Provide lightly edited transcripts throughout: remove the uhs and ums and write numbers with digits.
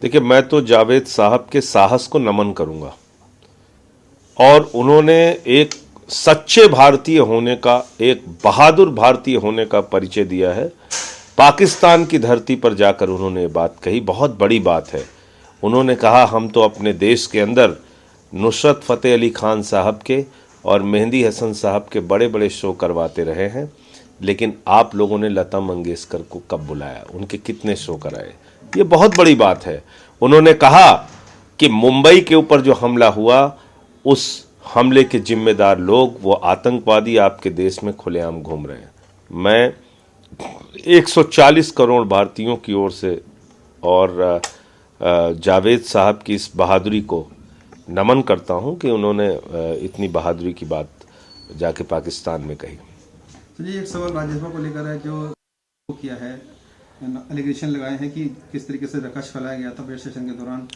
देखिए, मैं तो जावेद साहब के साहस को नमन करूंगा और उन्होंने एक सच्चे भारतीय होने का, एक बहादुर भारतीय होने का परिचय दिया है। पाकिस्तान की धरती पर जाकर उन्होंने ये बात कही, बहुत बड़ी बात है। उन्होंने कहा हम तो अपने देश के अंदर नुसरत फ़तेह अली खान साहब के और मेहंदी हसन साहब के बड़े बड़े शो करवाते रहे हैं, लेकिन आप लोगों ने लता मंगेशकर को कब बुलाया, उनके कितने शो कराए, ये बहुत बड़ी बात है। उन्होंने कहा कि मुंबई के ऊपर जो हमला हुआ, उस हमले के जिम्मेदार लोग, वो आतंकवादी आपके देश में खुलेआम घूम रहे हैं। मैं 140 करोड़ भारतीयों की ओर से और जावेद साहब की इस बहादुरी को नमन करता हूं कि उन्होंने इतनी बहादुरी की बात जाके पाकिस्तान में कही। तो जी, एक सवाल राज्यसभा को लेकर है जो किया है, एलिगेशन लगाए हैं कि किस तरीके से रकस फैलाया गया था बजट सेशन के दौरान।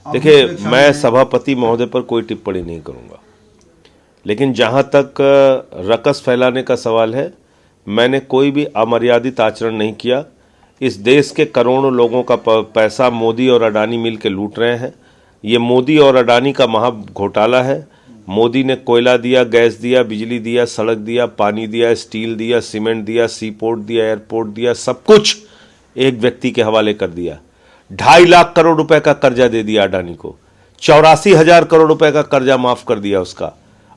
देखिए, मैं सभापति महोदय पर कोई टिप्पणी नहीं करूंगा, लेकिन जहां तक रकस फैलाने का सवाल है, मैंने कोई भी अमर्यादित आचरण नहीं किया। इस देश के करोड़ों लोगों का पैसा मोदी और अडानी मिल के लूट रहे हैं। ये मोदी और अडानी का महा घोटाला है। मोदी ने कोयला दिया, गैस दिया, बिजली दिया, सड़क दिया, पानी दिया, स्टील दिया, सीमेंट दिया, सी पोर्ट दिया, एयरपोर्ट दिया, सब कुछ एक व्यक्ति के हवाले कर दिया। 2.5 लाख करोड़ रुपए का कर्जा दे दिया अडानी को, 84,000 करोड़ रुपए का कर्जा माफ कर दिया उसका।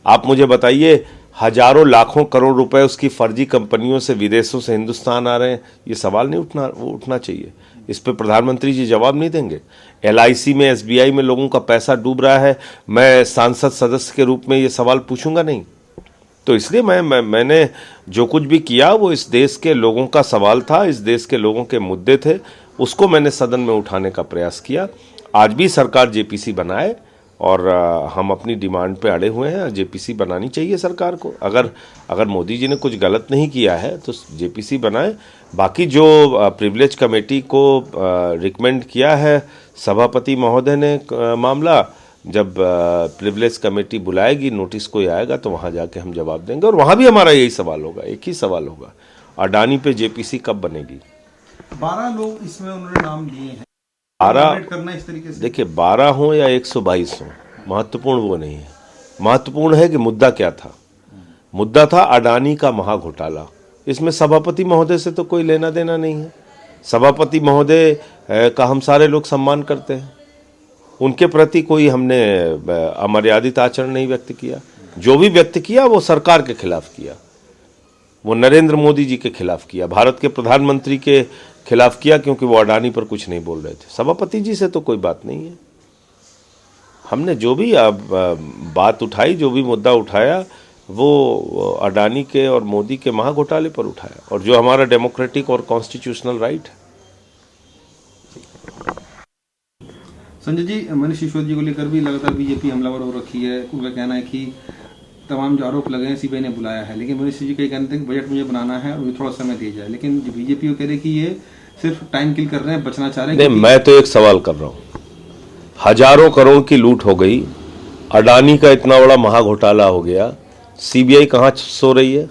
आप मुझे बताइए, हजारों लाखों करोड़ रुपए उसकी फर्जी कंपनियों से, विदेशों से हिंदुस्तान आ रहे हैं, ये सवाल नहीं उठना चाहिए। इस पे प्रधानमंत्री जी जवाब नहीं देंगे? LIC में, SBI में लोगों का पैसा डूब रहा है, मैं सांसद सदस्य के रूप में ये सवाल पूछूंगा नहीं? तो इसलिए मैंने जो कुछ भी किया वो इस देश के लोगों का सवाल था, इस देश के लोगों के मुद्दे थे, उसको मैंने सदन में उठाने का प्रयास किया। आज भी सरकार JPC बनाए और हम अपनी डिमांड पे अड़े हुए हैं। JPC बनानी चाहिए सरकार को। अगर मोदी जी ने कुछ गलत नहीं किया है तो JPC बनाए। बाकी जो प्रिविलेज कमेटी को रिकमेंड किया है सभापति महोदय ने, मामला जब प्रिविलेज कमेटी बुलाएगी, नोटिस कोई आएगा तो वहाँ जाके हम जवाब देंगे। और वहाँ भी हमारा यही सवाल होगा, एक ही सवाल होगा, अडानी पे JPC कब बनेगी? 12 लोग इसमें उन्होंने नाम दिए हैं। 12 करना इस तरीके से, देखिए 12 हो या 122 हो, महत्वपूर्ण वो नहीं है। महत्वपूर्ण है कि मुद्दा क्या था। मुद्दा था अडानी का महाघोटाला। इसमें सभापति महोदय से तो कोई लेना देना नहीं है। सभापति महोदय का हम सारे लोग सम्मान करते हैं, उनके प्रति कोई हमने अमर्यादित आचरण नहीं व्यक्त किया। जो भी व्यक्त किया वो सरकार के खिलाफ किया, वो नरेंद्र मोदी जी के खिलाफ किया, भारत के प्रधानमंत्री के खिलाफ किया, क्योंकि वो अडानी पर कुछ नहीं बोल रहे थे। सभापति जी से तो कोई बात नहीं है। हमने जो भी बात उठाई, जो भी मुद्दा उठाया, वो अडानी के और मोदी के महाघोटाले पर उठाया, और जो हमारा डेमोक्रेटिक और कॉन्स्टिट्यूशनल राइट है। संजय जी, मनीष सिसोदिया को लेकर भी लगातार बीजेपी हमलावर हो रखी है। उनका कहना है कि तमाम जो आरोप लगे हैं CBI ने बुलाया है, लेकिन मनीष जी कई कहते हैं कि बजट मुझे बनाना है और मुझे थोड़ा समय दिया जाए। लेकिन बीजेपी को कह रहे कि ये सिर्फ टाइम किल कर रहे हैं, बचना चाह रहे हैं। नहीं, मैं तो एक सवाल कर रहा हूँ, हजारों करोड़ की लूट हो गई, अडानी का इतना बड़ा महाघोटाला हो गया, CBI कहाँ सो रही है?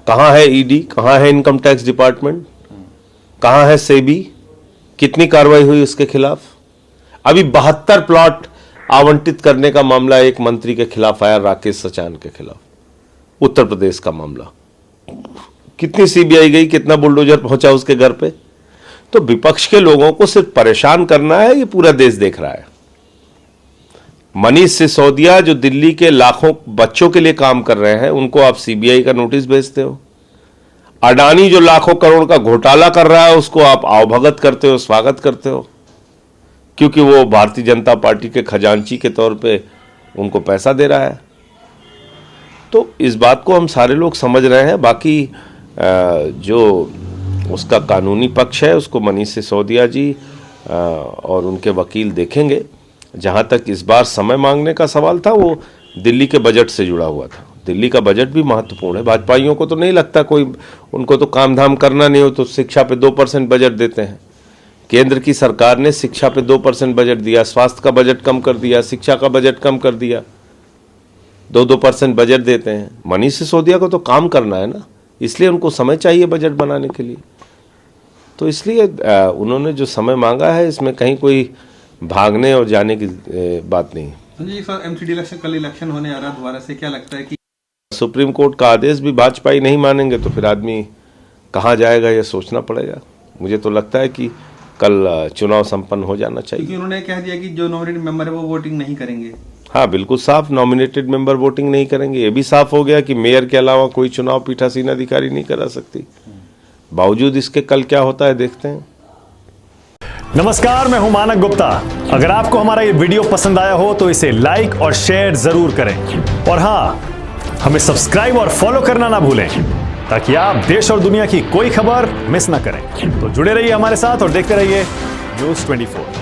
कहाँ है ED? कहाँ है इनकम टैक्स डिपार्टमेंट? कहाँ है SEBI? कितनी कार्रवाई हुई उसके खिलाफ? अभी 72 प्लॉट आवंटित करने का मामला एक मंत्री के खिलाफ आया, राकेश सचान के खिलाफ, उत्तर प्रदेश का मामला। कितनी CBI गई, कितना बुलडोजर पहुंचा उसके घर पे? तो विपक्ष के लोगों को सिर्फ परेशान करना है, ये पूरा देश देख रहा है। मनीष सिसोदिया जो दिल्ली के लाखों बच्चों के लिए काम कर रहे हैं, उनको आप CBI का नोटिस भेजते हो। अडानी जो लाखों करोड़ का घोटाला कर रहा है, उसको आप आवभगत करते हो, स्वागत करते हो, क्योंकि वो भारतीय जनता पार्टी के खजांची के तौर पे उनको पैसा दे रहा है। तो इस बात को हम सारे लोग समझ रहे हैं। बाकी जो उसका कानूनी पक्ष है, उसको मनीष सिसोदिया जी और उनके वकील देखेंगे। जहां तक इस बार समय मांगने का सवाल था, वो दिल्ली के बजट से जुड़ा हुआ था। दिल्ली का बजट भी महत्वपूर्ण है। भाजपाइयों को तो नहीं लगता कोई, उनको तो काम धाम करना नहीं हो तो शिक्षा पे 2% बजट देते हैं। केंद्र की सरकार ने शिक्षा पे 2% बजट दिया, स्वास्थ्य का बजट कम कर दिया, शिक्षा का बजट कम कर दिया, 2% बजट देते हैं। मनीष सिसोदिया को तो काम करना है ना, इसलिए उनको समय चाहिए बजट बनाने के लिए। तो इसलिए उन्होंने जो समय मांगा है इसमें कहीं कोई भागने और जाने की बात नहीं है। Sanjay ji sir, MCD election, कल इलेक्शन होने आ रहा है दोबारा से, क्या लगता है कि सुप्रीम कोर्ट का आदेश भी भाजपाई नहीं मानेंगे तो फिर आदमी कहाँ जाएगा ये सोचना पड़ेगा। मुझे तो लगता है कि कल चुनाव संपन्न हो जाना चाहिए। क्योंकि उन्होंने कह दिया कि जो नॉमिनेटेड मेंबर है वो वोटिंग नहीं करेंगे। हाँ, बिल्कुल साफ, नॉमिनेटेड मेंबर वोटिंग नहीं करेंगे। ये भी साफ हो गया कि मेयर के अलावा कोई चुनाव पीठासीन अधिकारी नहीं करा सकती। बावजूद इसके कल क्या होता है देखते हैं। नमस्कार, मैं हूं मानक गुप्ता। अगर आपको हमारा ये वीडियो पसंद आया हो तो इसे लाइक और शेयर जरूर करें, और हाँ, हमें सब्सक्राइब और फॉलो करना ना भूलें ताकि आप देश और दुनिया की कोई खबर मिस ना करें। तो जुड़े रहिए हमारे साथ और देखते रहिए News 24।